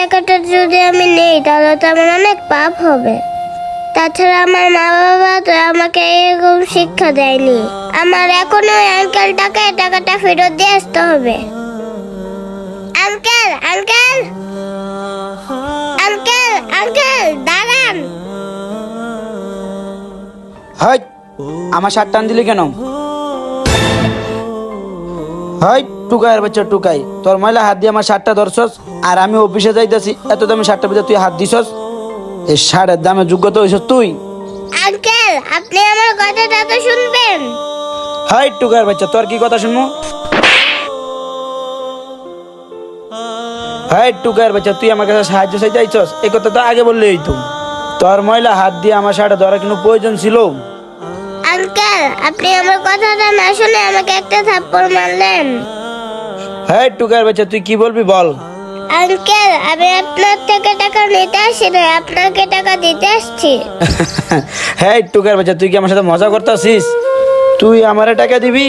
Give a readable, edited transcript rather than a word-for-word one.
টাকাটা যদি আমি নেই তাহলে তো আমার অনেক পাপ হবে। তাছাড়া আমার মা বাবা তো আমাকে এরকম শিক্ষা দেয়নি। আমার এখনো আঙ্কেলটাকে টাকাটা ফেরত দিয়ে আসতে হবে। আঙ্কেল আঙ্কেল আঙ্কেল আঙ্কেল দাঁড়ান। হাই, আমার শার্ট টান দিলি কেন? হাই টুকাইয়ের বাচ্চা টুকাই, তোর ময়লা হাত দিয়ে আমার শার্টটা ধরছস, আর আমি অফিসে যাইতেছি, এত দামি শার্টটা ভিতরে তুই হাত দিছস। এই শার্টের দামে যোগ্যতা হইছস তুই? আঙ্কেল আপনি আমার কথাটা তো শুনবেন। হাই টুকাইয়ের বাচ্চা, তোর কি কথা শুনবো? হাই টুকাইয়ের বাচ্চা, তুই আমার কাছে সাহায্য চাইতে আইছস? এই কথা তো আগে বললেই তো। তোর ময়লা হাত দিয়ে আমার শার্টে ধরার কোনো প্রয়োজন ছিল? আঙ্কেল আপনি আমার কথাটা না শুনে আমাকে একটা থাপ্পড় মারলেন। হাই টুকাইয়ের বাচ্চা, তুই কি বলবি বল? আঙ্কেল আমি আপনার থেকে টাকা নিতে আসি না, আপনাকে টাকা দিতে আসছি। হ্যাঁ টুকাইয়ের বাচ্চা, তুই কি আমার সাথে মজা করতেছিস? তুই আমারে টাকা দিবি